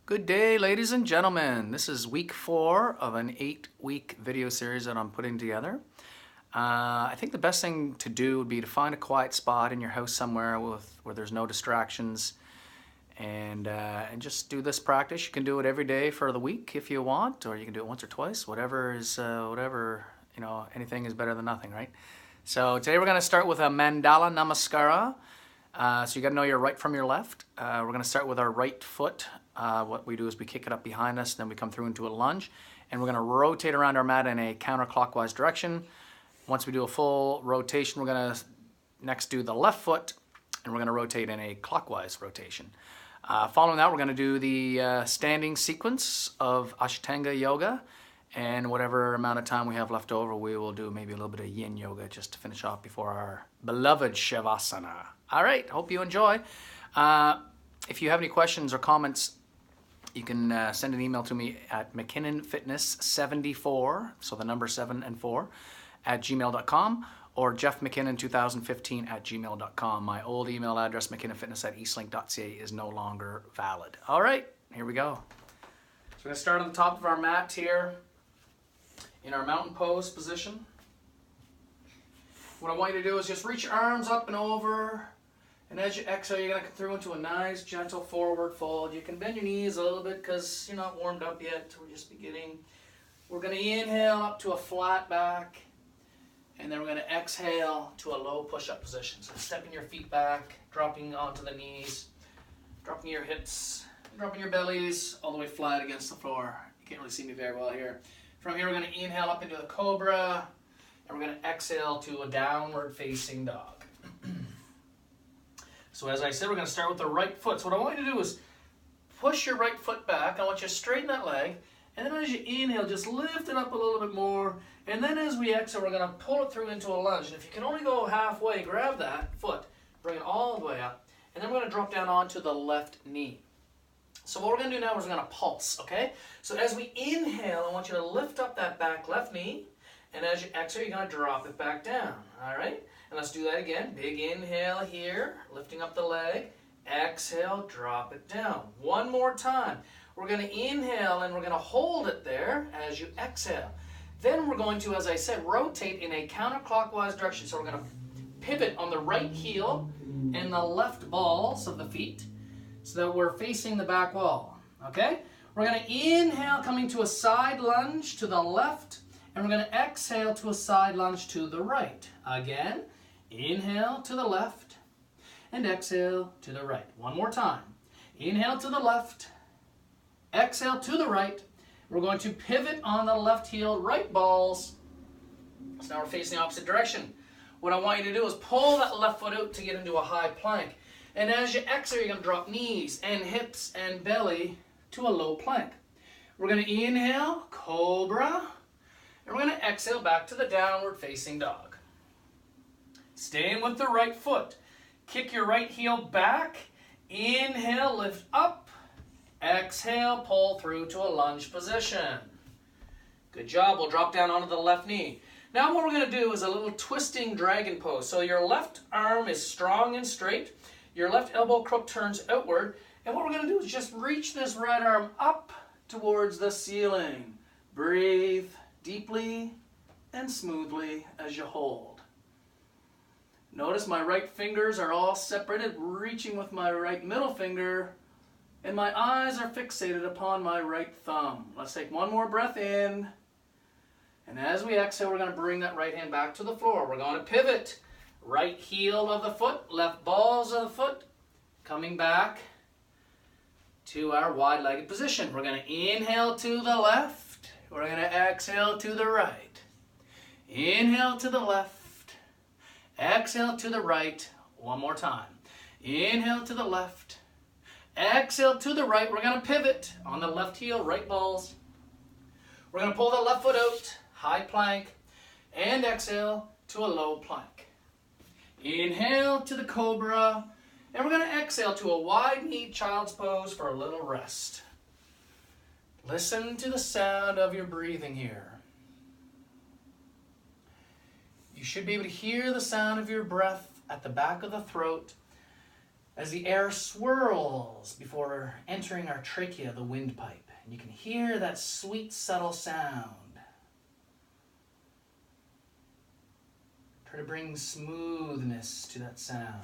Good day, ladies and gentlemen. This is week 4 of an 8-week video series that I'm putting together. I think the best thing to do would be to find a quiet spot in your house somewhere where there's no distractions and just do this practice. You can do it every day for the week if you want, or you can do it once or twice. Anything is better than nothing, right? So today we're going to start with a Mandala Namaskara. So you got to know your right from your left. We're going to start with our right foot. What we do is we kick it up behind us, then we come through into a lunge, and we're going to rotate around our mat in a counterclockwise direction. Once we do a full rotation, we're going to next do the left foot, and we're going to rotate in a clockwise rotation. Following that, we're going to do the standing sequence of Ashtanga Yoga, and whatever amount of time we have left over, we will do maybe a little bit of Yin Yoga just to finish off before our beloved Shavasana. All right, hope you enjoy. If you have any questions or comments, you can send an email to me at mckinnonfitness74, so the number 7 and 4, at gmail.com, or jeffmckinnon2015@gmail.com. My old email address, mckinnonfitness@eastlink.ca, is no longer valid. All right, here we go. So we're going to start on the top of our mat here in our mountain pose position. What I want you to do is just reach your arms up and over. And as you exhale, you're going to come through into a nice, gentle forward fold. You can bend your knees a little bit because you're not warmed up yet. We're just beginning. We're going to inhale up to a flat back. And then we're going to exhale to a low push-up position. So stepping your feet back, dropping onto the knees, dropping your hips, dropping your bellies all the way flat against the floor. You can't really see me very well here. From here, we're going to inhale up into the cobra. And we're going to exhale to a downward facing dog. So as I said, we're going to start with the right foot. So what I want you to do is push your right foot back. I want you to straighten that leg. And then as you inhale, just lift it up a little bit more. And then as we exhale, we're going to pull it through into a lunge. And if you can only go halfway, grab that foot, bring it all the way up. And then we're going to drop down onto the left knee. So what we're going to do now is we're going to pulse, okay? So as we inhale, I want you to lift up that back left knee. And as you exhale, you're going to drop it back down, all right? And let's do that again. Big inhale here, lifting up the leg. Exhale, drop it down. One more time. We're going to inhale and we're going to hold it there as you exhale. Then we're going to, as I said, rotate in a counterclockwise direction. So we're going to pivot on the right heel and the left balls of the feet so that we're facing the back wall, okay? We're going to inhale, coming to a side lunge to the left, and we're going to exhale to a side lunge to the right. Again, inhale to the left and exhale to the right. One more time. Inhale to the left, exhale to the right. We're going to pivot on the left heel, right balls. So now we're facing the opposite direction. What I want you to do is pull that left foot out to get into a high plank. And as you exhale, you're going to drop knees and hips and belly to a low plank. We're going to inhale, cobra. And we're going to exhale back to the downward facing dog. Staying with the right foot. Kick your right heel back. Inhale, lift up. Exhale, pull through to a lunge position. Good job. We'll drop down onto the left knee. Now what we're going to do is a little twisting dragon pose. So your left arm is strong and straight. Your left elbow crook turns outward. And what we're going to do is just reach this right arm up towards the ceiling. Breathe deeply and smoothly as you hold. Notice my right fingers are all separated, reaching with my right middle finger, and my eyes are fixated upon my right thumb. Let's take one more breath in, and as we exhale, we're going to bring that right hand back to the floor. We're going to pivot. Right heel of the foot, left balls of the foot, coming back to our wide-legged position. We're going to inhale to the left. We're going to exhale to the right. Inhale to the left. Exhale to the right. One more time. Inhale to the left. Exhale to the right. We're going to pivot on the left heel, right balls. We're going to pull the left foot out, high plank, and exhale to a low plank. Inhale to the cobra, and we're going to exhale to a wide knee child's pose for a little rest. Listen to the sound of your breathing here. You should be able to hear the sound of your breath at the back of the throat as the air swirls before entering our trachea, the windpipe. And you can hear that sweet, subtle sound. Try to bring smoothness to that sound.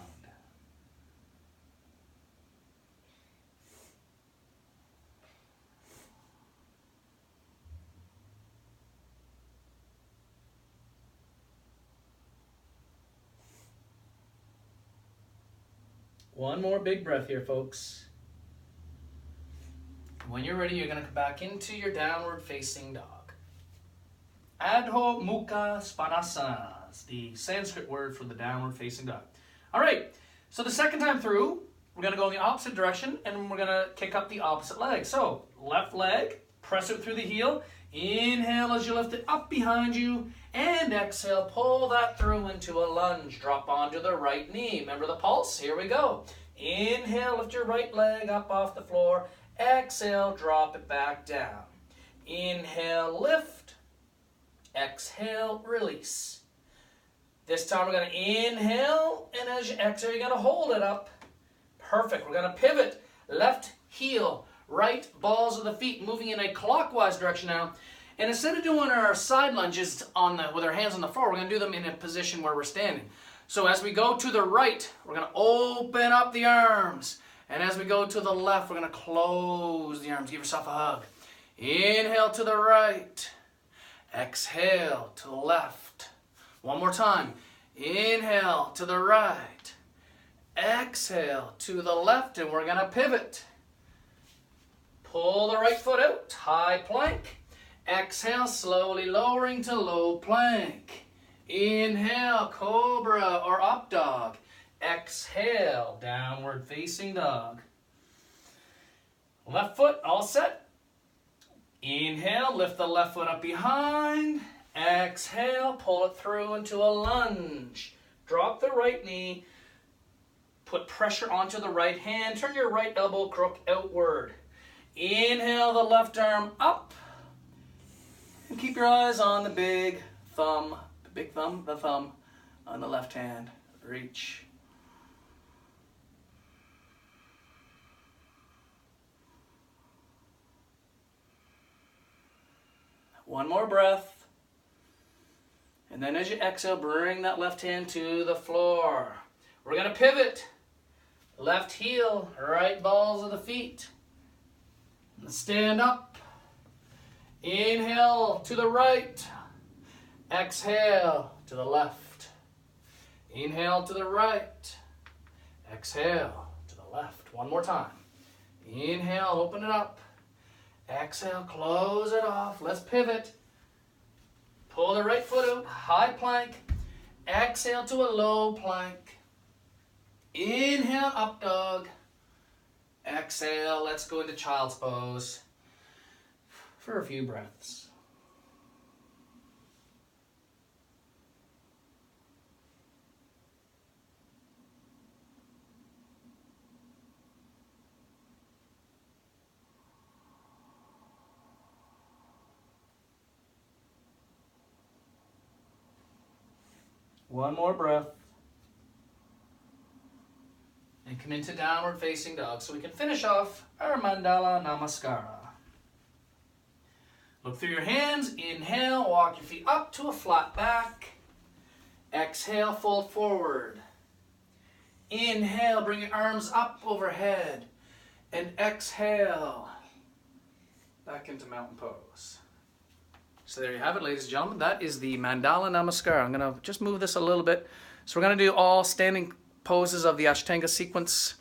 One more big breath here, folks. When you're ready, you're going to come back into your downward facing dog. Adho Mukha Svanasana is the Sanskrit word for the downward facing dog. All right, so the second time through, we're going to go in the opposite direction and we're going to kick up the opposite leg. So left leg, press it through the heel. Inhale as you lift it up behind you, and exhale, pull that through into a lunge. Drop onto the right knee. Remember the pulse? Here we go. Inhale, lift your right leg up off the floor. Exhale, drop it back down. Inhale, lift. Exhale, release. This time we're going to inhale, and as you exhale, you're going to hold it up. Perfect. We're going to pivot. Left heel, right balls of the feet, moving in a clockwise direction now. And instead of doing our side lunges with our hands on the floor, we're going to do them in a position where we're standing. So as we go to the right, we're going to open up the arms. And as we go to the left, we're going to close the arms. Give yourself a hug. Inhale to the right. Exhale to the left. One more time. Inhale to the right. Exhale to the left, and we're going to pivot. Pull the right foot out, high plank. Exhale, slowly lowering to low plank. Inhale, cobra or up dog. Exhale, downward facing dog. Left foot, all set. Inhale, lift the left foot up behind. Exhale, pull it through into a lunge. Drop the right knee. Put pressure onto the right hand. Turn your right elbow crook outward. Inhale the left arm up. And keep your eyes on the big thumb, the thumb on the left hand. Reach. One more breath. And then as you exhale, bring that left hand to the floor. We're going to pivot. Left heel, right balls of the feet. Stand up. Inhale to the right. Exhale to the left. Inhale to the right. Exhale to the left. One more time. Inhale, open it up. Exhale, close it off. Let's pivot. Pull the right foot out, high plank. Exhale to a low plank. Inhale, up dog. Exhale, let's go into child's pose for a few breaths. One more breath. And come into downward facing dog so we can finish off our Mandala Namaskara. Look through your hands. Inhale, walk your feet up to a flat back. Exhale, fold forward. Inhale, bring your arms up overhead. And exhale, back into mountain pose. So there you have it, ladies and gentlemen. That is the Mandala Namaskara. I'm going to just move this a little bit. So we're going to do all standing poses of the Ashtanga sequence.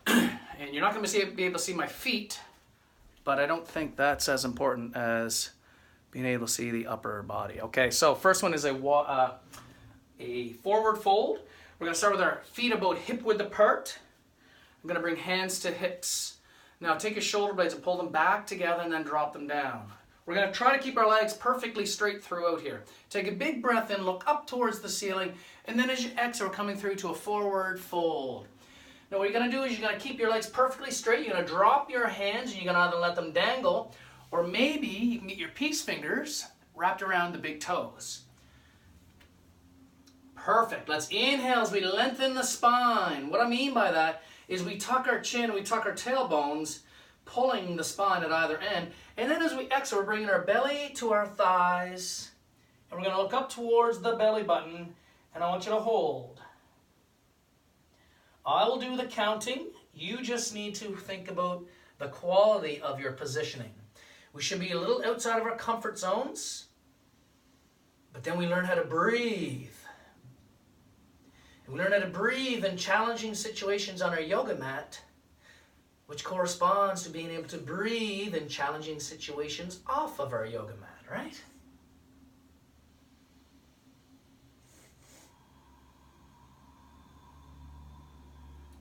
And you're not going to be able to see my feet, but I don't think that's as important as being able to see the upper body. Okay, so first one is a forward fold. We're going to start with our feet about hip width apart. I'm going to bring hands to hips. Now take your shoulder blades and pull them back together and then drop them down. We're going to try to keep our legs perfectly straight throughout here. Take a big breath in, look up towards the ceiling, and then as you exhale, we're coming through to a forward fold. Now what you're going to do is you're going to keep your legs perfectly straight. You're going to drop your hands, and you're going to either let them dangle, or maybe you can get your peace fingers wrapped around the big toes. Perfect. Let's inhale as we lengthen the spine. What I mean by that is we tuck our chin, we tuck our tailbones, pulling the spine at either end. And then as we exhale, we're bringing our belly to our thighs. And we're going to look up towards the belly button. And I want you to hold. I will do the counting. You just need to think about the quality of your positioning. We should be a little outside of our comfort zones. But then we learn how to breathe. And we learn how to breathe in challenging situations on our yoga mat, which corresponds to being able to breathe in challenging situations off of our yoga mat, right?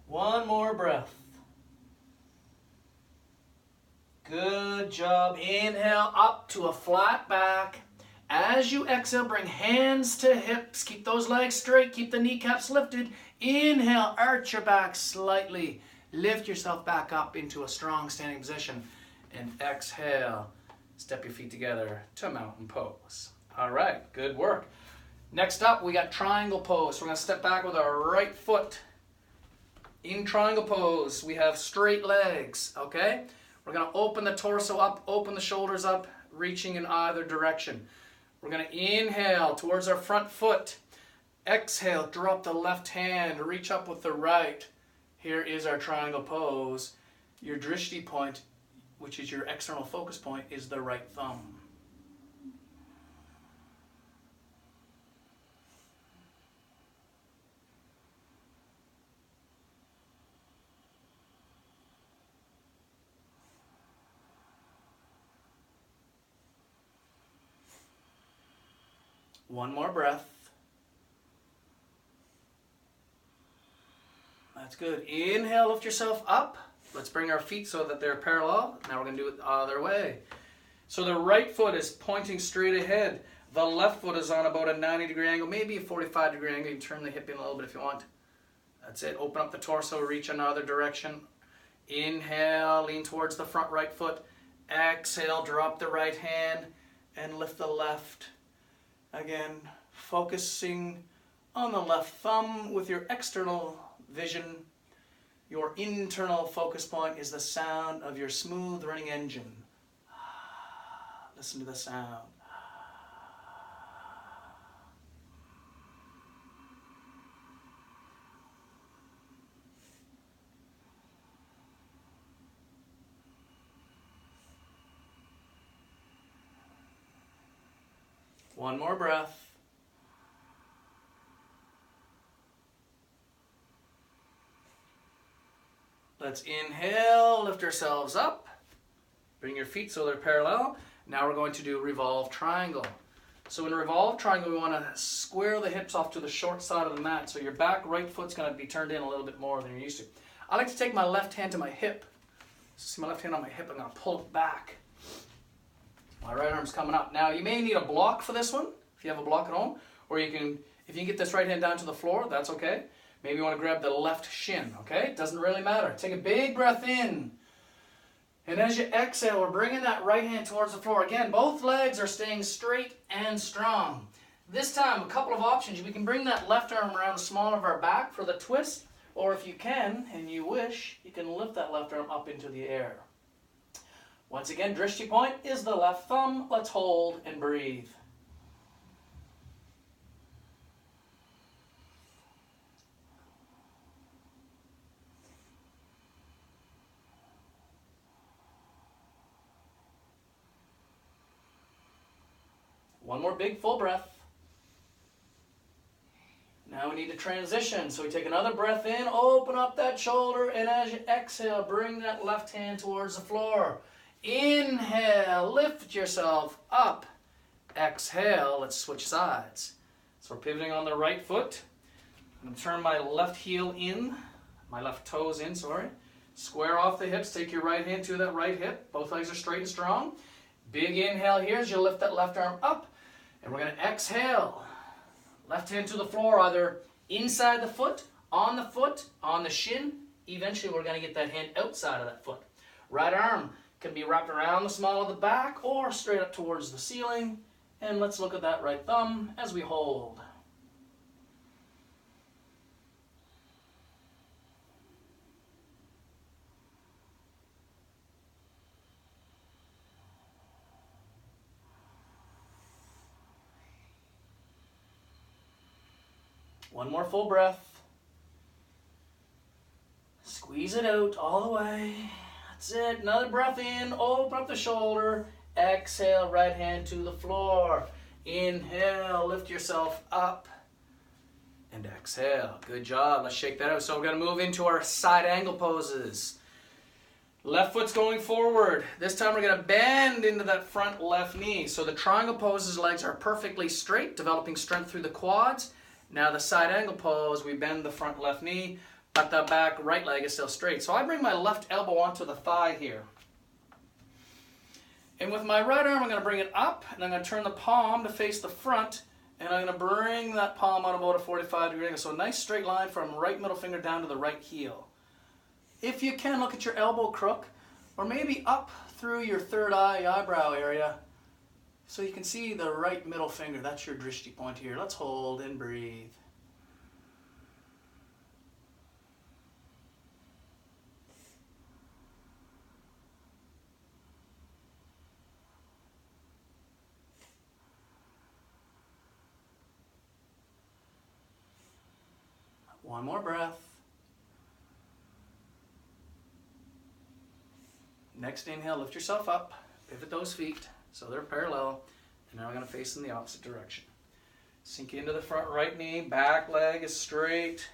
One more breath. Good job. Inhale up to a flat back. As you exhale, bring hands to hips. Keep those legs straight. Keep the kneecaps lifted. Inhale, arch your back slightly. Lift yourself back up into a strong standing position. And exhale, step your feet together to mountain pose. All right, good work. Next up, we got triangle pose. We're going to step back with our right foot. In triangle pose, we have straight legs, okay? We're going to open the torso up, open the shoulders up, reaching in either direction. We're going to inhale towards our front foot. Exhale, drop the left hand, reach up with the right. Here is our triangle pose. Your drishti point, which is your external focus point, is the right thumb. One more breath. That's good. Inhale, lift yourself up. Let's bring our feet so that they're parallel. Now we're going to do it the other way. So the right foot is pointing straight ahead. The left foot is on about a 90-degree angle, maybe a 45-degree angle. You can turn the hip in a little bit if you want. That's it. Open up the torso, reach another direction. Inhale, lean towards the front right foot. Exhale, drop the right hand and lift the left. Again, focusing on the left thumb with your external vision. Your internal focus point is the sound of your smooth running engine. Listen to the sound. One more breath. Let's inhale, lift ourselves up. Bring your feet so they're parallel. Now we're going to do revolve triangle. So in revolve triangle, we want to square the hips off to the short side of the mat. So your back right foot's going to be turned in a little bit more than you're used to. I like to take my left hand to my hip. See my left hand on my hip, I'm going to pull it back. My right arm's coming up. Now you may need a block for this one, if you have a block at home. Or you can, if you can get this right hand down to the floor, that's okay. Maybe you want to grab the left shin, okay? Doesn't really matter. Take a big breath in. And as you exhale, we're bringing that right hand towards the floor. Again, both legs are staying straight and strong. This time, a couple of options. We can bring that left arm around the small of our back for the twist. Or if you can, and you wish, you can lift that left arm up into the air. Once again, drishti point is the left thumb. Let's hold and breathe. One more big full breath. Now we need to transition. So we take another breath in, open up that shoulder, and as you exhale, bring that left hand towards the floor. Inhale, lift yourself up. Exhale, let's switch sides. So we're pivoting on the right foot. I'm going to turn my left heel in, my left toes in, sorry. Square off the hips, take your right hand to that right hip. Both legs are straight and strong. Big inhale here as you lift that left arm up. And we're going to exhale. Left hand to the floor, either inside the foot, on the shin. Eventually we're going to get that hand outside of that foot. Right arm can be wrapped around the small of the back or straight up towards the ceiling. And let's look at that right thumb as we hold. One more full breath. Squeeze it out all the way. That's it. Another breath in. Open up the shoulder. Exhale, right hand to the floor. Inhale, lift yourself up. And exhale. Good job. Let's shake that out. So we're going to move into our side angle poses. Left foot's going forward. This time we're going to bend into that front left knee. So the triangle poses, legs are perfectly straight, developing strength through the quads. Now the side angle pose, we bend the front left knee, but the back right leg is still straight. So I bring my left elbow onto the thigh here. And with my right arm, I'm going to bring it up, and I'm going to turn the palm to face the front, and I'm going to bring that palm out about a 45-degree angle. So a nice straight line from right middle finger down to the right heel. If you can, look at your elbow crook, or maybe up through your third eye, eyebrow area, so you can see the right middle finger. That's your drishti point here. Let's hold and breathe. One more breath. Next inhale, lift yourself up, pivot those feet so they're parallel, and now we're going to face in the opposite direction. Sink into the front right knee, back leg is straight,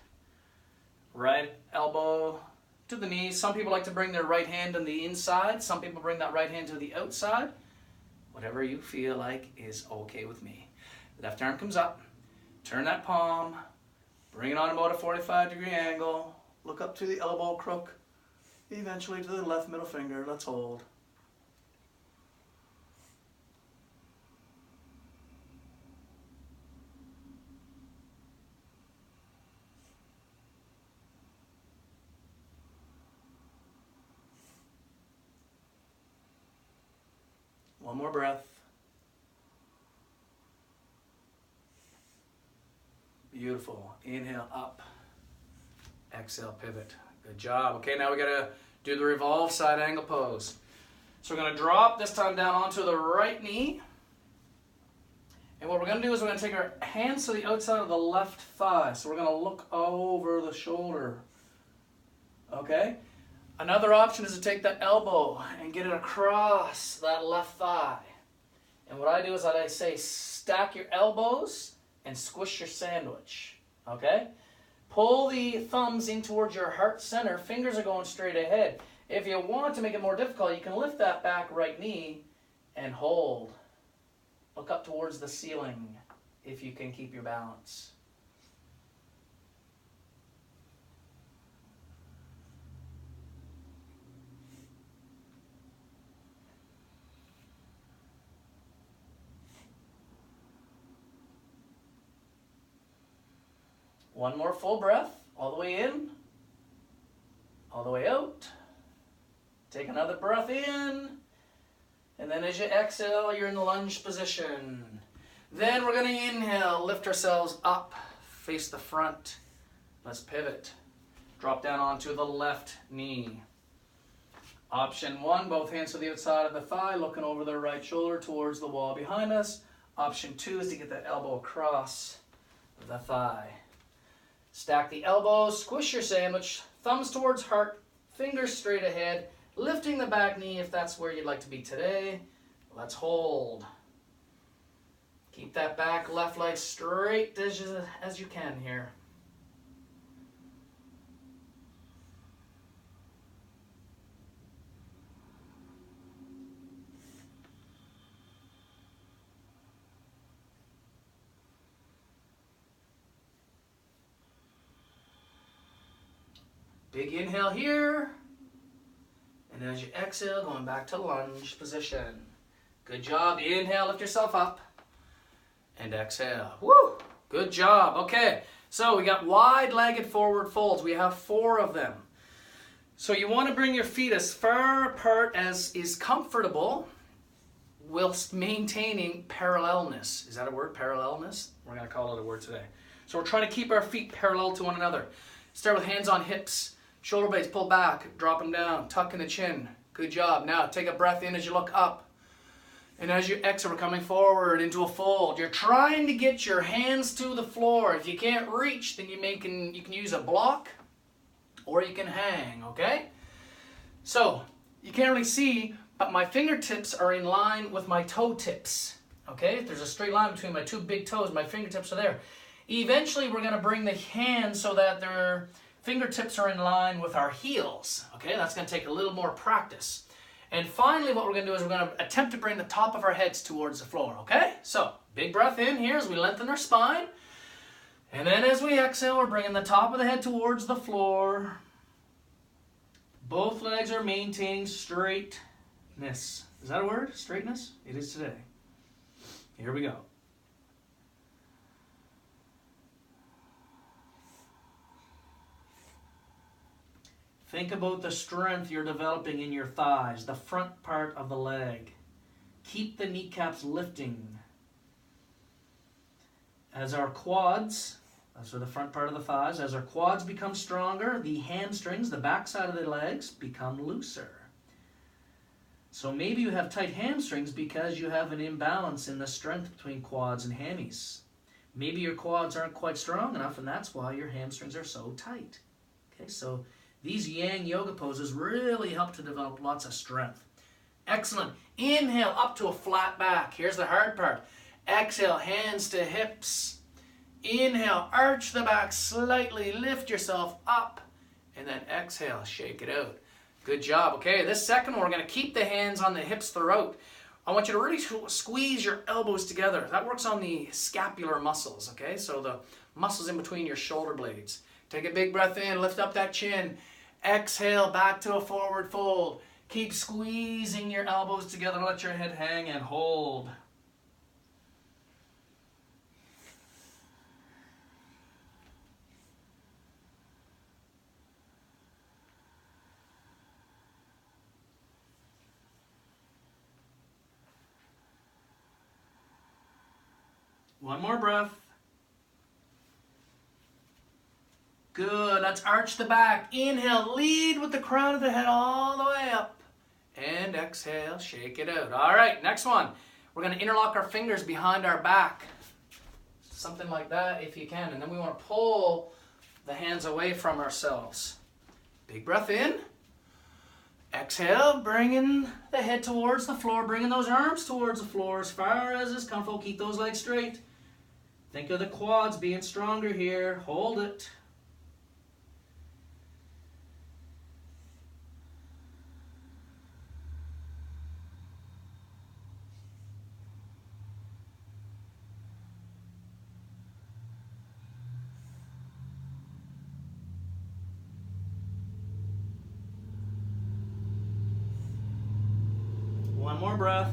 right elbow to the knee. Some people like to bring their right hand on the inside, some people bring that right hand to the outside. Whatever you feel like is okay with me. Left arm comes up, turn that palm, bring it on about a 45-degree angle, look up to the elbow crook, eventually to the left middle finger. Let's hold. One more breath. Beautiful. Inhale up. Exhale, pivot. Good job. Okay, now we got to do the revolve side angle pose. So we're going to drop this time down onto the right knee. And what we're going to do is we're going to take our hands to the outside of the left thigh. So we're going to look over the shoulder. Okay? Another option is to take that elbow and get it across that left thigh. And what I do is I say stack your elbows and squish your sandwich. Okay? Pull the thumbs in towards your heart center. Fingers are going straight ahead. If you want to make it more difficult, you can lift that back right knee and hold. Look up towards the ceiling if you can keep your balance. One more full breath, all the way in, all the way out. Take another breath in, and then as you exhale, you're in the lunge position. Then we're going to inhale, lift ourselves up, face the front. Let's pivot. Drop down onto the left knee. Option one, both hands to the outside of the thigh, looking over the right shoulder towards the wall behind us. Option two is to get that elbow across the thigh. Stack the elbows, squish your sandwich, thumbs towards heart, fingers straight ahead, lifting the back knee if that's where you'd like to be today. Let's hold. Keep that back left leg straight as you can here. Big inhale here, and as you exhale, going back to lunge position. Good job. Inhale, lift yourself up, and exhale. Woo! Good job. Okay, so we got wide-legged forward folds. We have 4 of them. So you want to bring your feet as far apart as is comfortable whilst maintaining parallelness. Is that a word, parallelness? We're going to call it a word today. So we're trying to keep our feet parallel to one another. Start with hands on hips. Shoulder blades pull back, drop them down, tuck in the chin. Good job. Now take a breath in as you look up. And as you exhale, we're coming forward into a fold. You're trying to get your hands to the floor. If you can't reach, then you can use a block or you can hang, okay? So, you can't really see, but my fingertips are in line with my toe tips, okay? There's a straight line between my two big toes. My fingertips are there. Eventually, we're going to bring the hands so that their fingertips are in line with our heels, okay? That's going to take a little more practice. And finally, what we're going to do is we're going to attempt to bring the top of our heads towards the floor, okay? So, big breath in here as we lengthen our spine. And then as we exhale, we're bringing the top of the head towards the floor. Both legs are maintaining straightness. Is that a word? Straightness? It is today. Here we go. Think about the strength you're developing in your thighs, the front part of the leg. Keep the kneecaps lifting. As our quads, that's the front part of the thighs, as our quads become stronger, the hamstrings, the backside of the legs, become looser. So maybe you have tight hamstrings because you have an imbalance in the strength between quads and hammies. Maybe your quads aren't quite strong enough, and that's why your hamstrings are so tight. Okay, so these yang yoga poses really help to develop lots of strength. Excellent. Inhale up to a flat back. Here's the hard part. Exhale, hands to hips. Inhale, arch the back slightly, lift yourself up, and then exhale, shake it out. Good job. Okay, this second one, we're going to keep the hands on the hips throughout. I want you to really squeeze your elbows together. That works on the scapular muscles, okay? So the muscles in between your shoulder blades. Take a big breath in, lift up that chin. Exhale, back to a forward fold. Keep squeezing your elbows together. Let your head hang and hold. One more breath. Good. Let's arch the back. Inhale, lead with the crown of the head all the way up. And exhale, shake it out. All right, next one. We're going to interlock our fingers behind our back. Something like that if you can. And then we want to pull the hands away from ourselves. Big breath in. Exhale, bringing the head towards the floor, bringing those arms towards the floor as far as is comfortable. Keep those legs straight. Think of the quads being stronger here. Hold it. One more breath.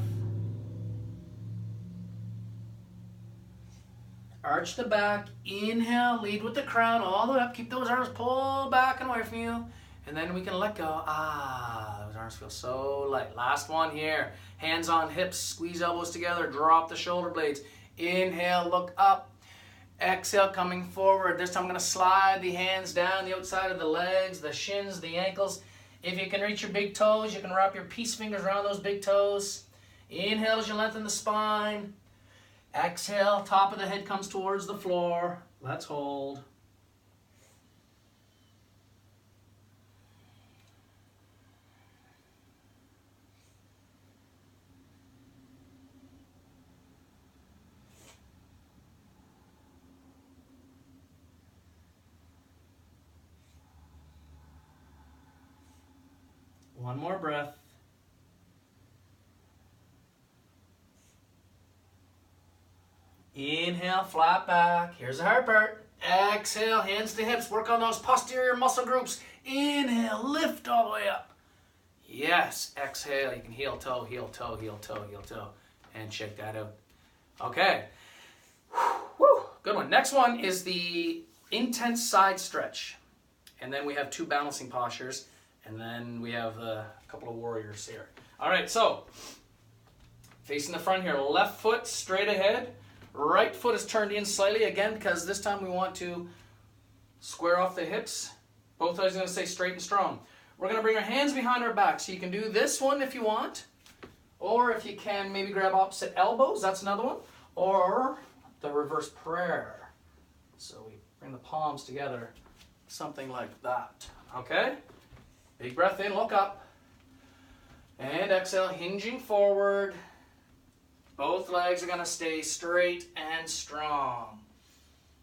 Arch the back. Inhale, lead with the crown all the way up. Keep those arms pulled back and away from you. And then we can let go. Those arms feel so light. Last one here. Hands on hips. Squeeze elbows together. Drop the shoulder blades. Inhale, look up. Exhale, coming forward. This time I'm going to slide the hands down the outside of the legs, the shins, the ankles. If you can reach your big toes, you can wrap your peace fingers around those big toes. Inhale as you lengthen the spine. Exhale, top of the head comes towards the floor. Let's hold. One more breath. Inhale, flat back. Here's the hard part. Exhale, hands to hips. Work on those posterior muscle groups. Inhale, lift all the way up. Yes, exhale. You can heel toe, heel toe, heel toe, heel toe. And shake that out. Okay. Whew. Good one. Next one is the intense side stretch. And then we have two balancing postures. And then we have a couple of warriors here. All right, so facing the front here. Left foot straight ahead. Right foot is turned in slightly again because this time we want to square off the hips. Both legs are going to stay straight and strong. We're going to bring our hands behind our back. So you can do this one if you want, Or if you can, maybe grab opposite elbows, that's another one. Or the reverse prayer. So we bring the palms together, something like that. Okay? Big breath in, look up. And exhale, hinging forward. Both legs are going to stay straight and strong.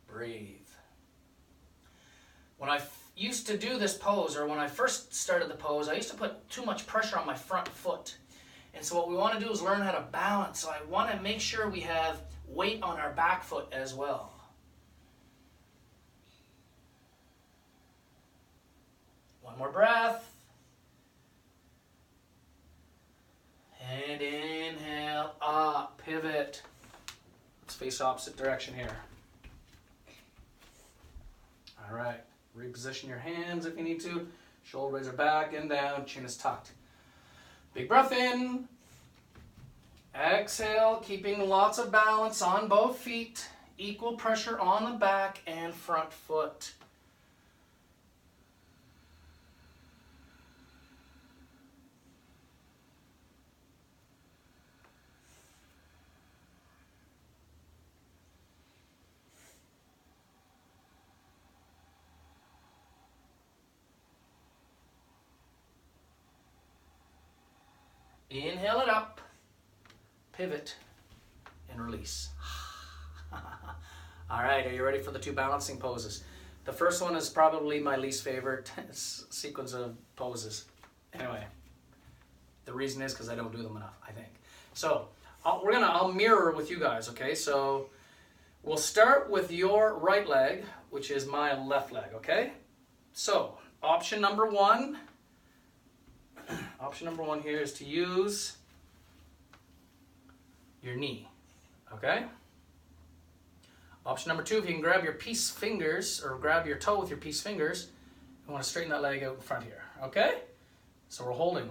Breathe. When I used to do this pose, or when I first started the pose, I used to put too much pressure on my front foot. And so what we want to do is learn how to balance. So I want to make sure we have weight on our back foot as well. One more breath. And inhale, up, pivot. Let's face opposite direction here. All right, reposition your hands if you need to. Shoulder blades are back and down, chin is tucked. Big breath in. Exhale, keeping lots of balance on both feet. Equal pressure on the back and front foot. Inhale it up, pivot, and release. All right, are you ready for the two balancing poses? The first one is probably my least favorite sequence of poses. Anyway, the reason is because I don't do them enough, I think. So I'll mirror with you guys, okay? So we'll start with your right leg, which is my left leg, okay? So option number one. Option number one here is to use your knee, okay? Option number two, if you can grab your peace fingers, or grab your toe with your peace fingers, you want to straighten that leg out in front here, okay? So we're holding.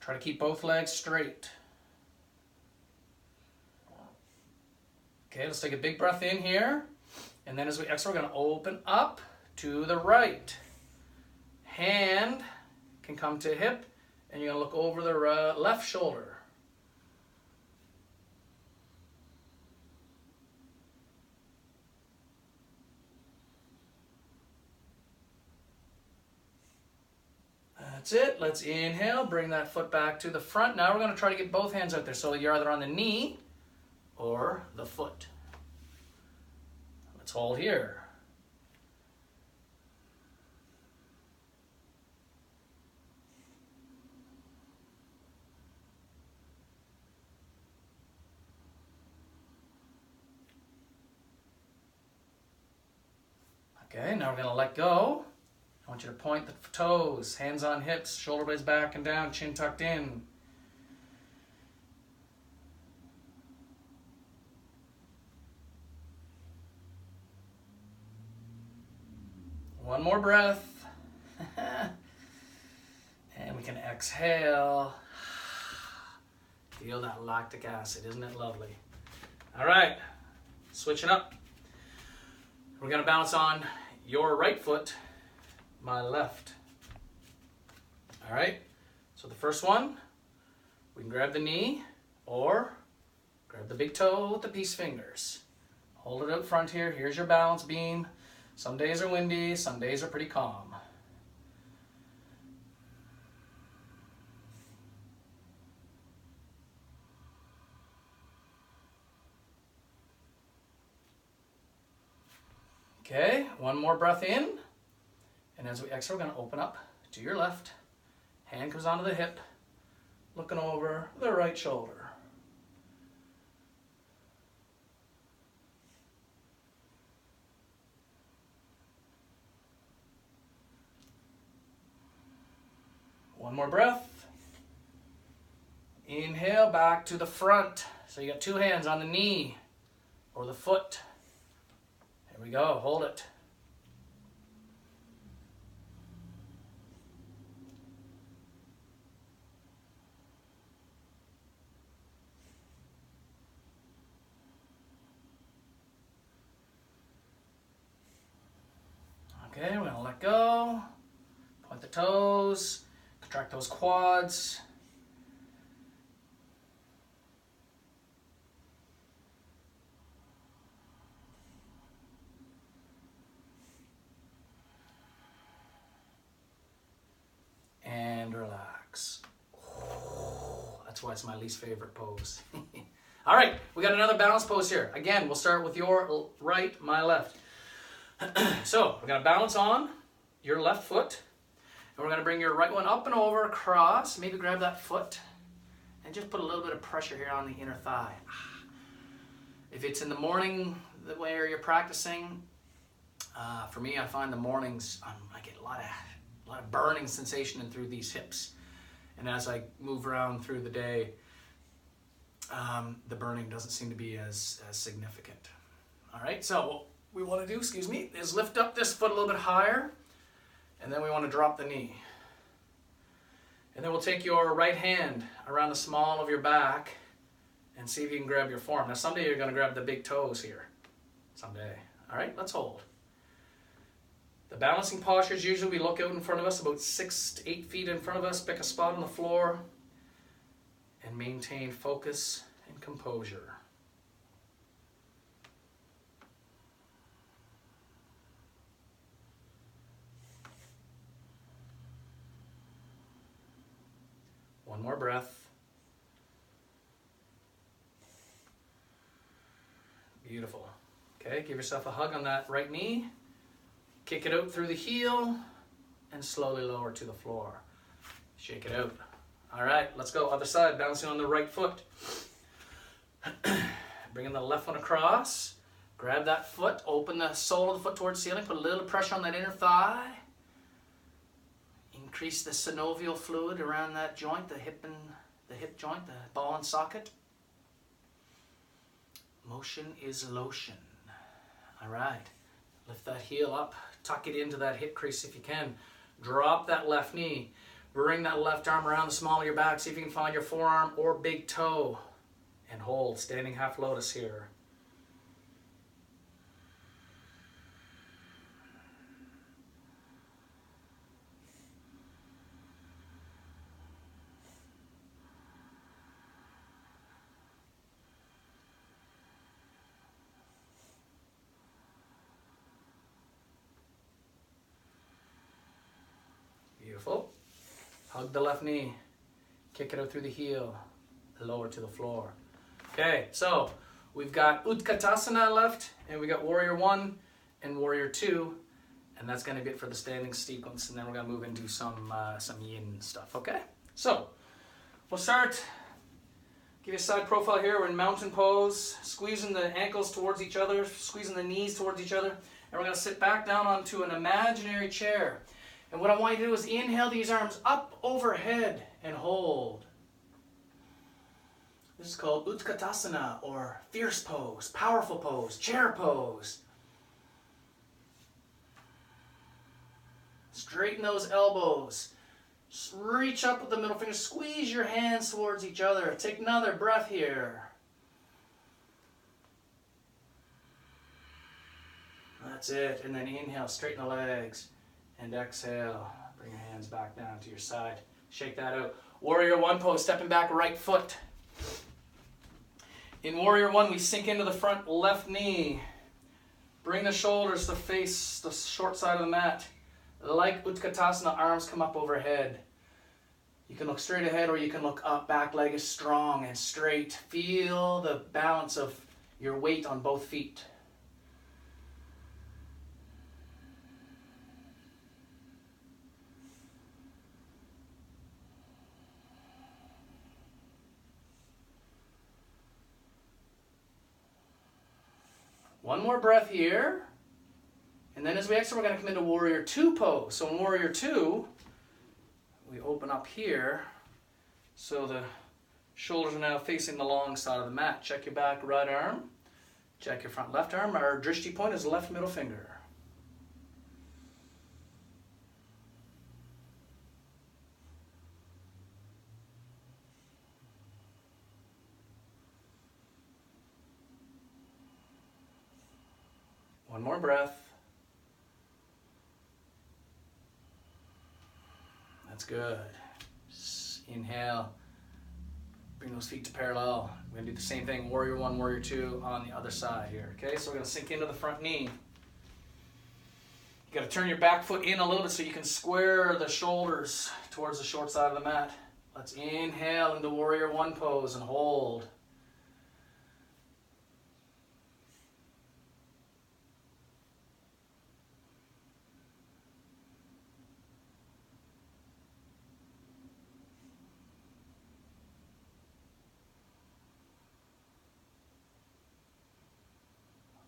Try to keep both legs straight. Okay, let's take a big breath in here. And then as we exhale, we're going to open up to the right. Hand can come to hip, and you're going to look over the left shoulder. That's it. Let's inhale, bring that foot back to the front. Now we're going to try to get both hands out there. So you're either on the knee or the foot. Let's hold here. Okay, now we're going to let go. I want you to point the toes, hands on hips, shoulder blades back and down, chin tucked in. One more breath. And we can exhale. Feel that lactic acid, isn't it lovely? All right, switching up. We're going to bounce on your right foot, my left. All right, so the first one, we can grab the knee or grab the big toe with the peace fingers. Hold it out front here. Here's your balance beam. Some days are windy, some days are pretty calm. Okay, one more breath in. And as we exhale, we're going to open up to your left. Hand comes onto the hip, looking over the right shoulder. One more breath. Inhale, back to the front. So you got two hands on the knee or the foot. Here we go, hold it. Okay, we're gonna let go. Point the toes. Contract those quads. And relax. That's why it's my least favorite pose. All right, we got another balance pose here. Again, we'll start with your right, my left. So we're gonna balance on your left foot, and we're gonna bring your right one up and over, across. Maybe grab that foot, and just put a little bit of pressure here on the inner thigh. If it's in the morning, the way you're practicing, for me, I find the mornings I get a lot of burning sensation in through these hips, and as I move around through the day, the burning doesn't seem to be as significant. All right, so what we want to do, is lift up this foot a little bit higher, and then we want to drop the knee. And then we'll take your right hand around the small of your back and see if you can grab your form. Now someday you're going to grab the big toes here. Someday. All right, let's hold. The balancing postures, usually we look out in front of us, about 6 to 8 feet in front of us, pick a spot on the floor, and maintain focus and composure. One more breath. Beautiful. Okay, give yourself a hug on that right knee. Kick it out through the heel and slowly lower to the floor. Shake it out. All right, let's go. Other side, bouncing on the right foot. Bringing the left one across. Grab that foot, open the sole of the foot towards the ceiling, put a little pressure on that inner thigh. Increase the synovial fluid around that joint, the hip joint, the ball and socket. Motion is lotion. All right, lift that heel up, tuck it into that hip crease if you can. Drop that left knee. Bring that left arm around the small of your back. See if you can find your forearm or big toe. And hold, standing half lotus here. Beautiful. Hug the left knee. Kick it out through the heel. Lower to the floor. Okay, so we've got Utkatasana left, and we got Warrior 1 and Warrior 2, and that's going to be it for the standing sequence, and then we're going to move into some yin stuff, okay? So, we'll start, give you a side profile here. We're in mountain pose, squeezing the ankles towards each other, squeezing the knees towards each other, and we're going to sit back down onto an imaginary chair. And what I want you to do is inhale these arms up overhead and hold. This is called Utkatasana, or fierce pose, powerful pose, chair pose. Straighten those elbows. Just reach up with the middle finger. Squeeze your hands towards each other. Take another breath here. That's it. And then inhale, straighten the legs. And exhale. Bring your hands back down to your side. Shake that out. Warrior 1 pose, stepping back, right foot. In Warrior 1, we sink into the front left knee. Bring the shoulders to face the short side of the mat. Like Utkatasana, arms come up overhead. You can look straight ahead or you can look up. Back leg is strong and straight. Feel the balance of your weight on both feet. One more breath here. And then as we exhale, we're going to come into Warrior 2 pose. So in Warrior 2, we open up here. So the shoulders are now facing the long side of the mat. Check your back right arm. Check your front left arm. Our drishti point is left middle finger. One more breath. That's good. Inhale. Bring those feet to parallel. We're gonna do the same thing, warrior one, warrior two on the other side here. Okay, so we're gonna sink into the front knee. You gotta turn your back foot in a little bit so you can square the shoulders towards the short side of the mat. Let's inhale into warrior one pose and hold.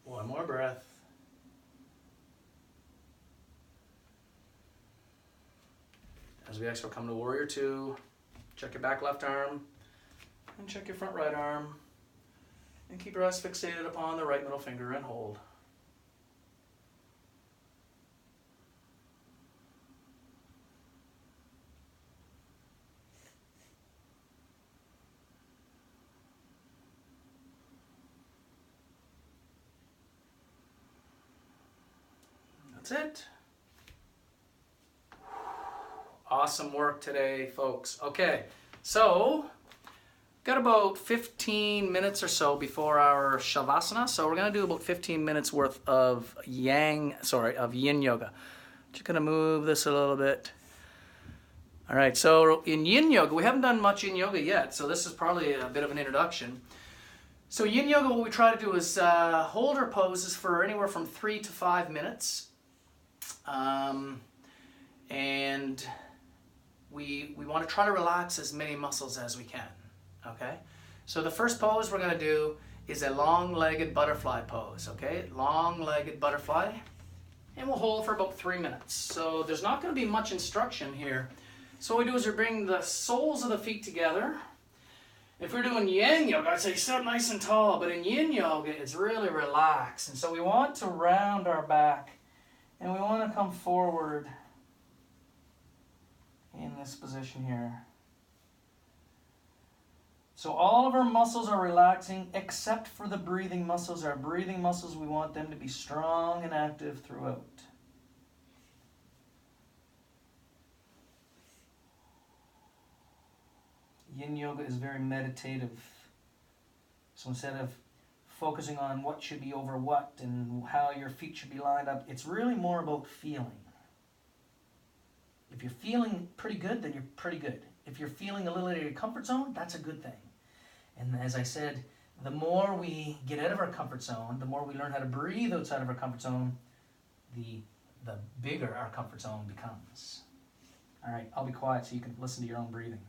One more breath. As we exhale, come to warrior two. Check your back left arm and check your front right arm. And keep your eyes fixated upon the right middle finger and hold. That's it. Awesome work today, folks. Okay, so got about 15 minutes or so before our Shavasana. So we're gonna do about 15 minutes worth of yin yoga. Just gonna move this a little bit. All right, so in yin yoga, we haven't done much yin yoga yet, so this is probably a bit of an introduction. So yin yoga, what we try to do is hold our poses for anywhere from 3 to 5 minutes. And we want to try to relax as many muscles as we can, okay? So the first pose we're going to do is a long-legged butterfly pose, okay? Long-legged butterfly, and we'll hold for about 3 minutes. So there's not going to be much instruction here. So what we do is we bring the soles of the feet together. If we're doing yin yoga, I'd say sit nice and tall, but in yin yoga, it's really relaxed. And so we want to round our back, and we want to come forward in this position here. So all of our muscles are relaxing except for the breathing muscles. Our breathing muscles, we want them to be strong and active throughout. Yin yoga is very meditative. So instead of focusing on what should be over what and how your feet should be lined up, it's really more about feeling. If you're feeling pretty good, then you're pretty good. If you're feeling a little out of your comfort zone, that's a good thing. And as I said, the more we get out of our comfort zone, the more we learn how to breathe outside of our comfort zone, the bigger our comfort zone becomes. All right, I'll be quiet so you can listen to your own breathing.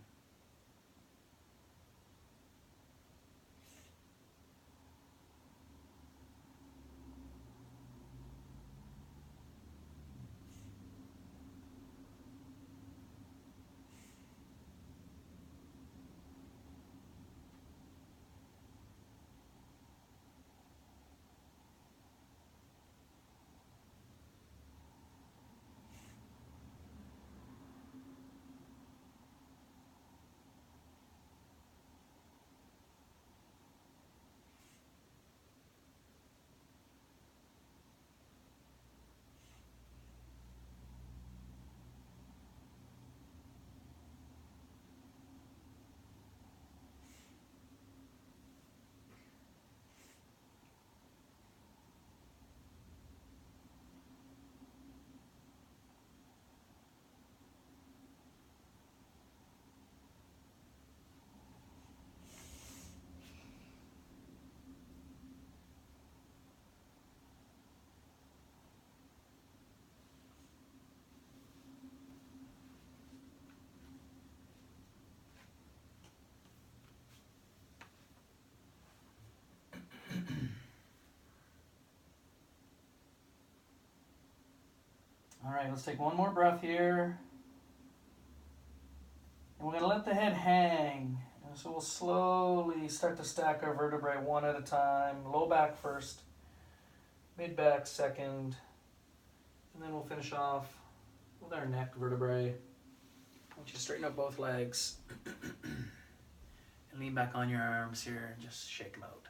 All right, let's take one more breath here. And we're going to let the head hang. And so we'll slowly start to stack our vertebrae one at a time. Low back first, mid back second, and then we'll finish off with our neck vertebrae. I want you to straighten up both legs and lean back on your arms here and just shake them out.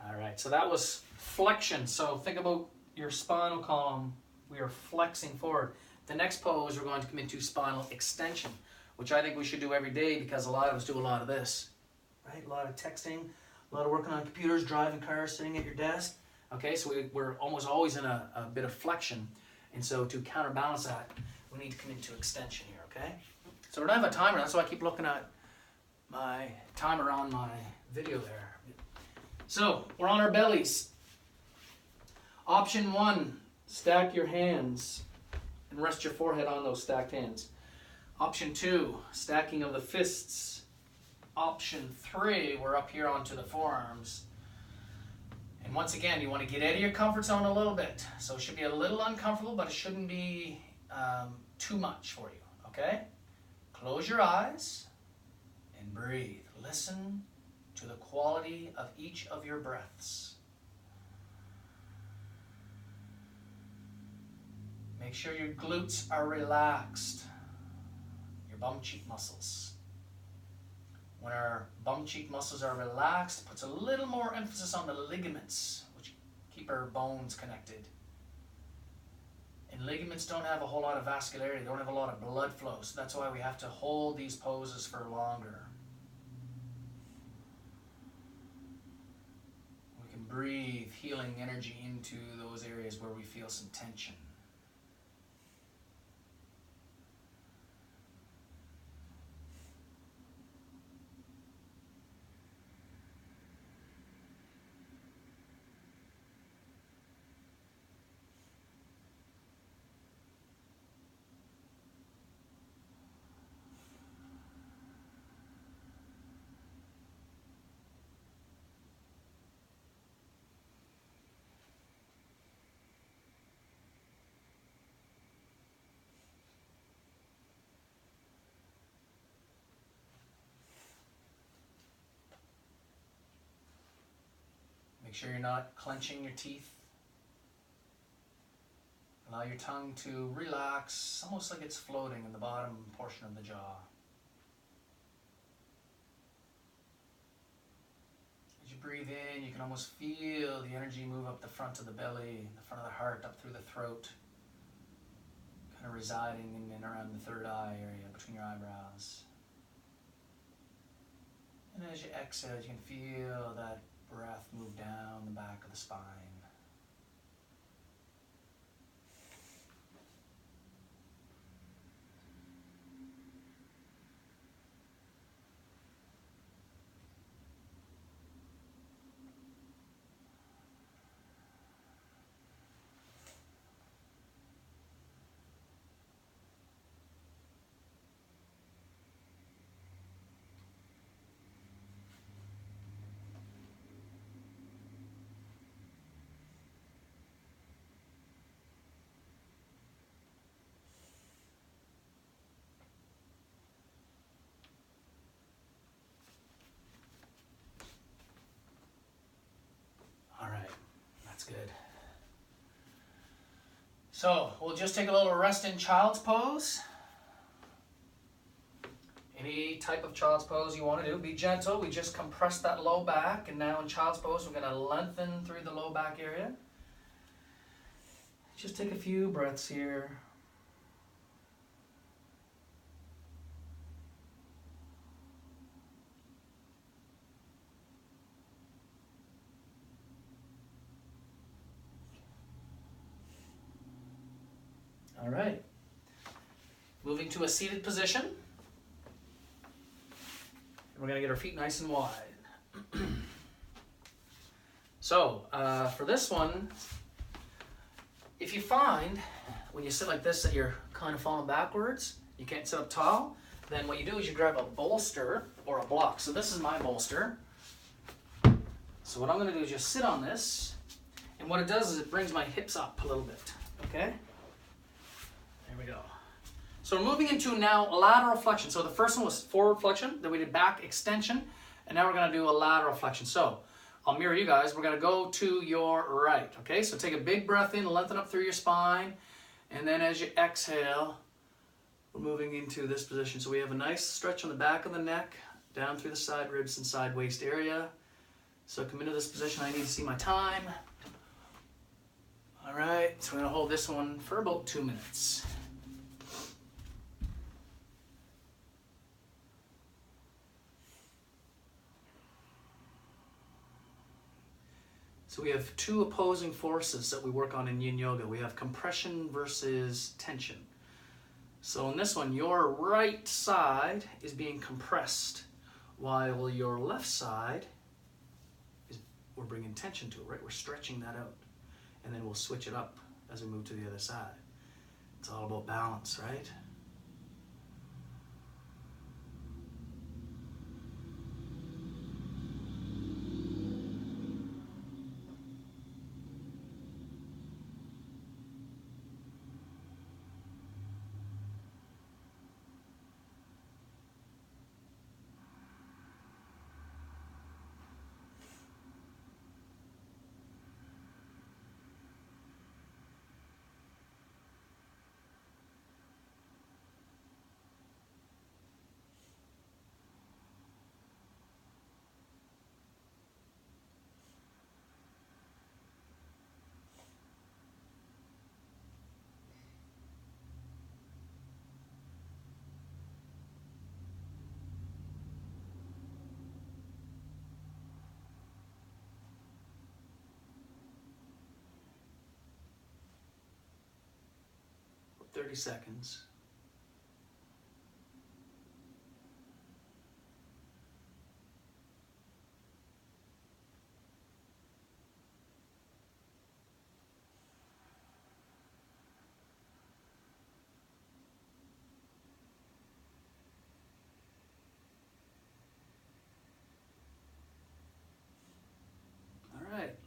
All right, so that was flexion. So think about your spinal column. We are flexing forward. The next pose, we're going to come into spinal extension, which I think we should do every day because a lot of us do a lot of this, right? A lot of texting, a lot of working on computers, driving cars, sitting at your desk. Okay, so we're almost always in a bit of flexion. And so to counterbalance that, we need to come into extension here, okay? So we don't have a timer, that's why I keep looking at my timer on my video there. So we're on our bellies. Option 1, stack your hands and rest your forehead on those stacked hands. Option 2, stacking of the fists. Option 3, we're up here onto the forearms. And once again, you want to get out of your comfort zone a little bit. So it should be a little uncomfortable, but it shouldn't be too much for you, okay? Close your eyes and breathe. Listen to the quality of each of your breaths. Make sure your glutes are relaxed, your bum cheek muscles. When our bum cheek muscles are relaxed, it puts a little more emphasis on the ligaments, which keep our bones connected. And ligaments don't have a whole lot of vascularity, they don't have a lot of blood flow, so that's why we have to hold these poses for longer. We can breathe healing energy into those areas where we feel some tension. Make sure you're not clenching your teeth. Allow your tongue to relax, almost like it's floating in the bottom portion of the jaw. As you breathe in, you can almost feel the energy move up the front of the belly, the front of the heart, up through the throat, kind of residing in and around the third eye area, between your eyebrows. And as you exhale, you can feel that breath move down the back of the spine. Good. So we'll just take a little rest in child's pose. Any type of child's pose you want to do, be gentle. We just compress that low back, and now in child's pose we're going to lengthen through the low back area. Just take a few breaths here. All right, moving to a seated position. We're going to get our feet nice and wide. So for this one, if you find when you sit like this that you're kind of falling backwards, you can't sit up tall, then what you do is you grab a bolster or a block. So this is my bolster. So what I'm going to do is just sit on this, and what it does is it brings my hips up a little bit, okay? There we go. So we're moving into now lateral flexion. So the first one was forward flexion, then we did back extension, and now we're going to do a lateral flexion. So I'll mirror you guys. We're going to go to your right, okay? So take a big breath in, lengthen up through your spine, and then as you exhale, we're moving into this position. So we have a nice stretch on the back of the neck, down through the side ribs and side waist area. So come into this position. I need to see my time. All right, so we're going to hold this one for about 2 minutes. So we have two opposing forces that we work on in Yin Yoga. We have compression versus tension. So in this one, your right side is being compressed, while your left side is, we're bringing tension to it, right? We're stretching that out. And then we'll switch it up as we move to the other side. It's all about balance, right? For 30 seconds.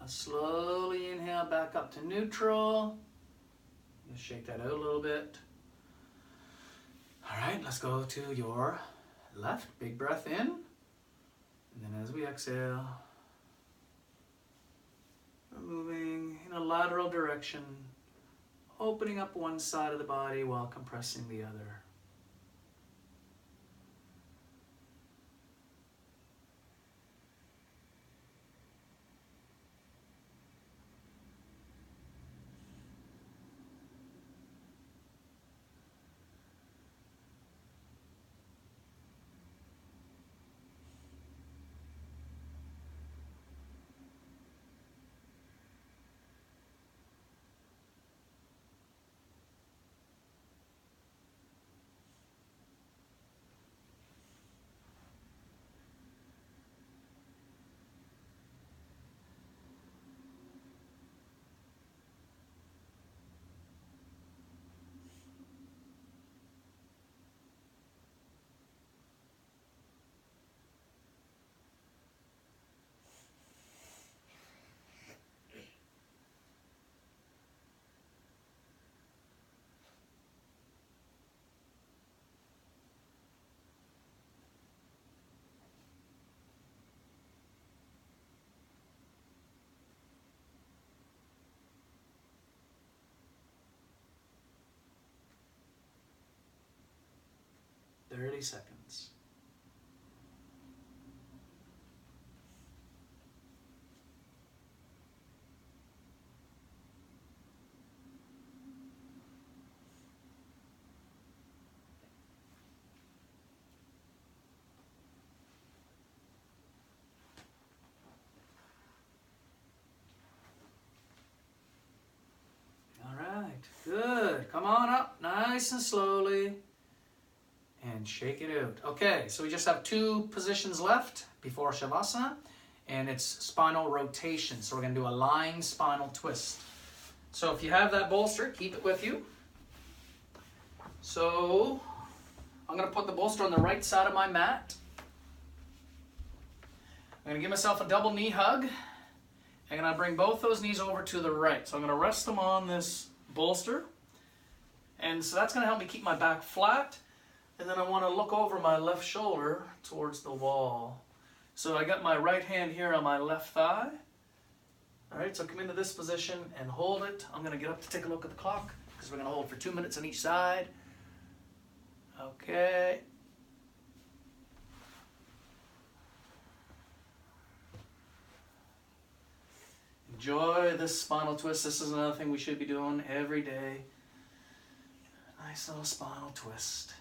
Slowly inhale back up to neutral. Just shake that out a little bit. All right, let's go to your left. Big breath in. And then as we exhale, we're moving in a lateral direction, opening up one side of the body while compressing the other. Thirty seconds. All right, good. Come on up, nice and slowly. And shake it out. Okay, so we just have two positions left before Shavasana, and it's spinal rotation. So we're going to do a lying spinal twist. So if you have that bolster, keep it with you. So I'm going to put the bolster on the right side of my mat. I'm going to give myself a double knee hug. I'm going to bring both those knees over to the right. So I'm going to rest them on this bolster. And so that's going to help me keep my back flat. And then I want to look over my left shoulder towards the wall. So I got my right hand here on my left thigh. All right, so come into this position and hold it. I'm going to get up to take a look at the clock because we're going to hold for 2 minutes on each side. Okay. Enjoy this spinal twist. This is another thing we should be doing every day. Nice little spinal twist.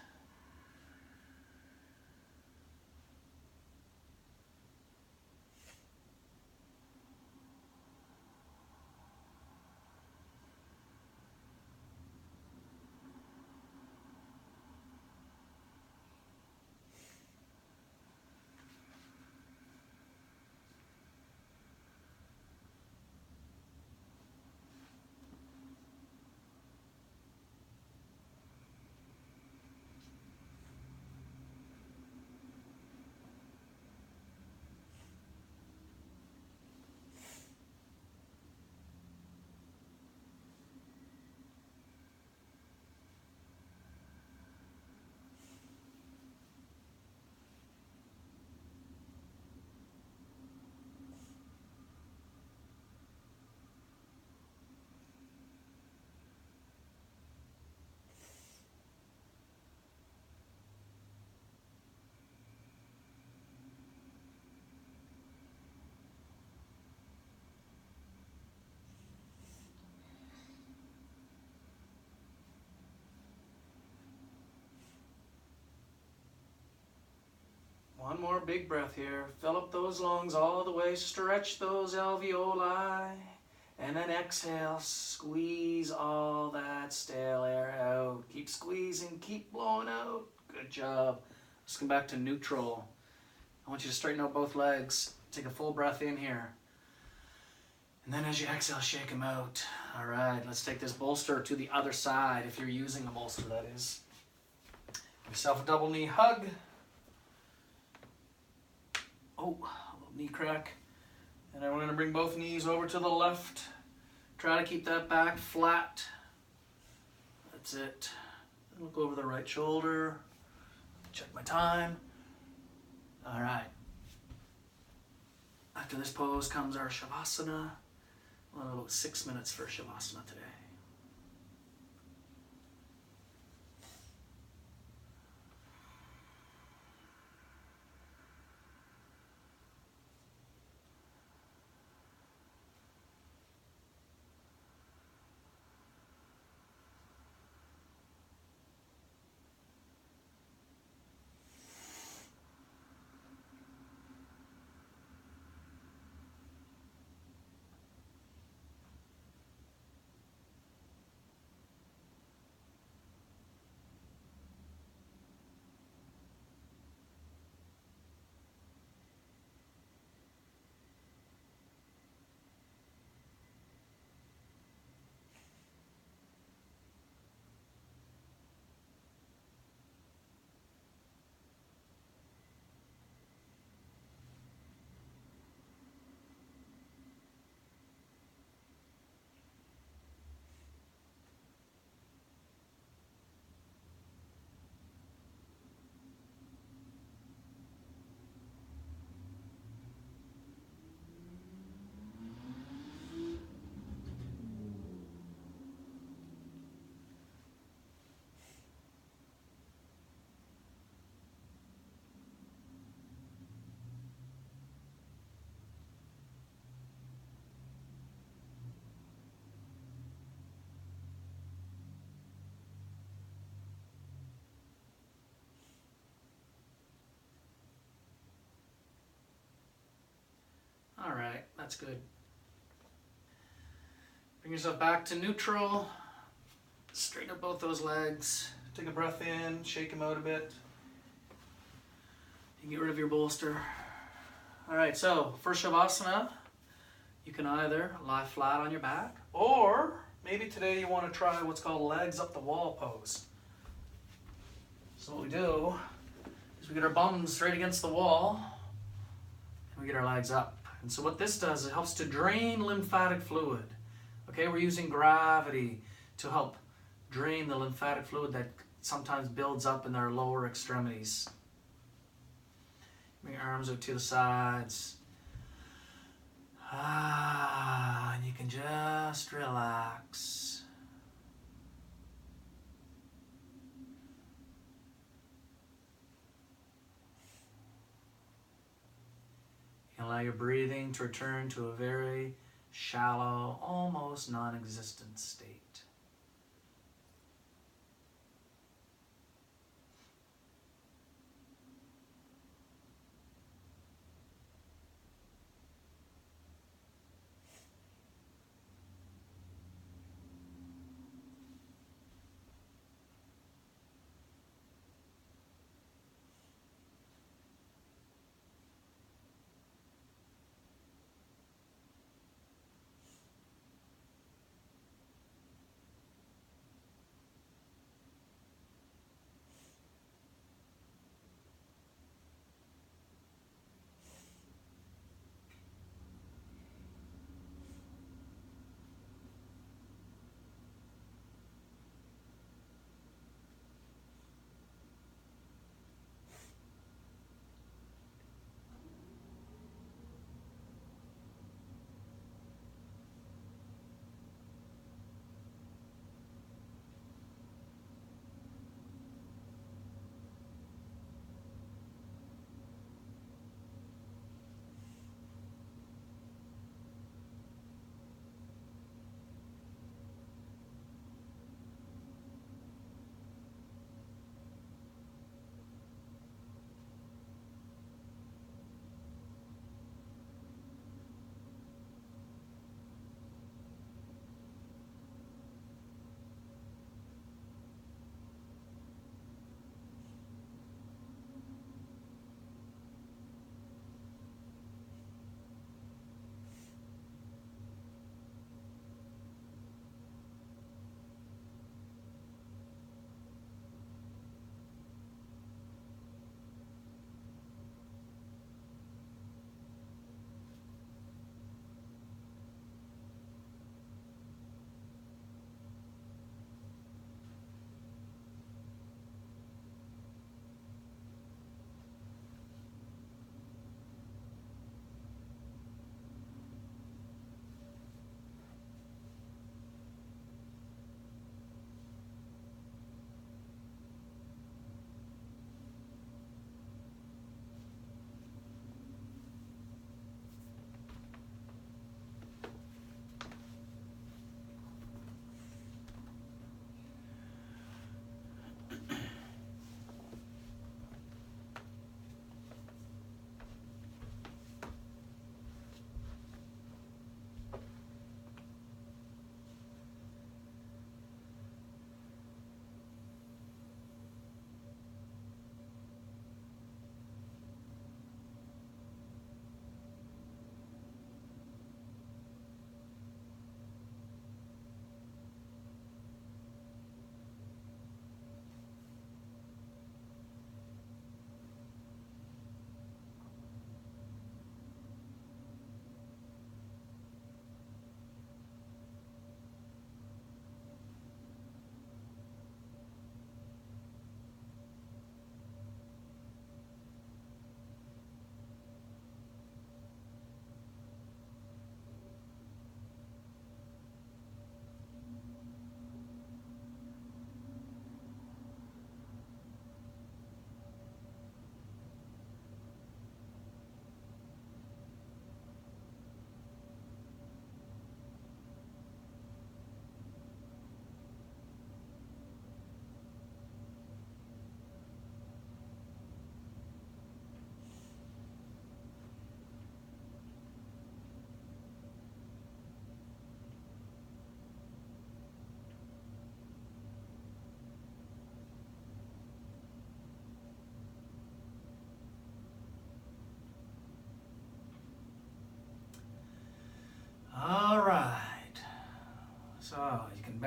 more big breath here. Fill up those lungs all the way. Stretch those alveoli. And then exhale. Squeeze all that stale air out. Keep squeezing. Keep blowing out. Good job. Let's come back to neutral. I want you to straighten out both legs. Take a full breath in here. And then as you exhale, shake them out. All right, let's take this bolster to the other side, if you're using a bolster, that is. Give yourself a double knee hug. Oh, a little knee crack. And then we're going to bring both knees over to the left. Try to keep that back flat. That's it. Look over the right shoulder. Check my time. All right. After this pose comes our Shavasana. We'll have about 6 minutes for Shavasana today. All right, that's good. Bring yourself back to neutral. Straighten up both those legs. Take a breath in, shake them out a bit. You can get rid of your bolster. All right, so for Shavasana, you can either lie flat on your back, or maybe today you want to try what's called legs up the wall pose. So what we do is we get our bums straight against the wall, and we get our legs up. And so what this does, it helps to drain lymphatic fluid. Okay, we're using gravity to help drain the lymphatic fluid that sometimes builds up in our lower extremities. Bring your arms out to the sides. And you can just relax. You can allow your breathing to return to a very shallow, almost non-existent state.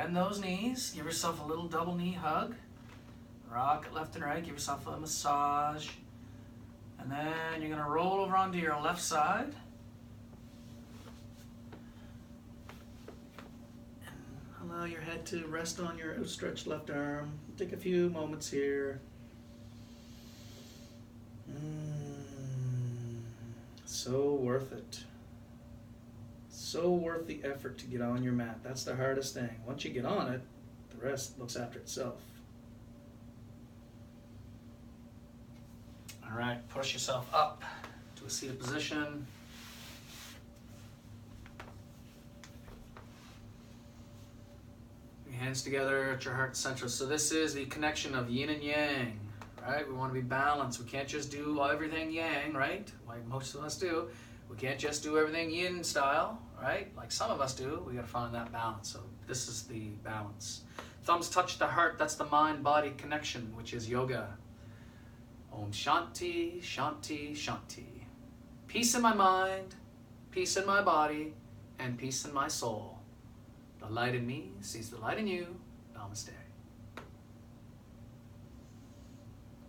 Bend those knees. Give yourself a little double knee hug. Rock it left and right. Give yourself a massage. And then you're going to roll over onto your left side. And allow your head to rest on your outstretched left arm. Take a few moments here. So worth it. So worth the effort to get on your mat. That's the hardest thing. Once you get on it, the rest looks after itself. All right, push yourself up to a seated position. Your hands together at your heart center. So this is the connection of yin and yang, right? We want to be balanced. We can't just do everything yang, right? Like most of us do. We can't just do everything yin style, right? Like some of us do. We got to find that balance. So this is the balance. Thumbs touch the heart. That's the mind-body connection, which is yoga. Om Shanti, Shanti, Shanti. Peace in my mind, peace in my body, and peace in my soul. The light in me sees the light in you. Namaste.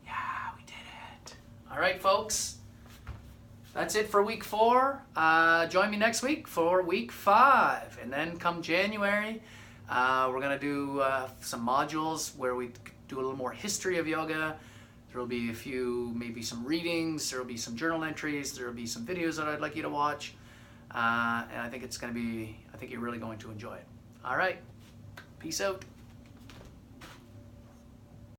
Yeah, we did it. All right, folks. That's it for week 4. Join me next week for week 5. And then come January, we're going to do some modules where we do a little more history of yoga. There will be a few, maybe some readings, there will be some journal entries, there will be some videos that I'd like you to watch. And I think it's going to be, I think you're really going to enjoy it. All right, peace out.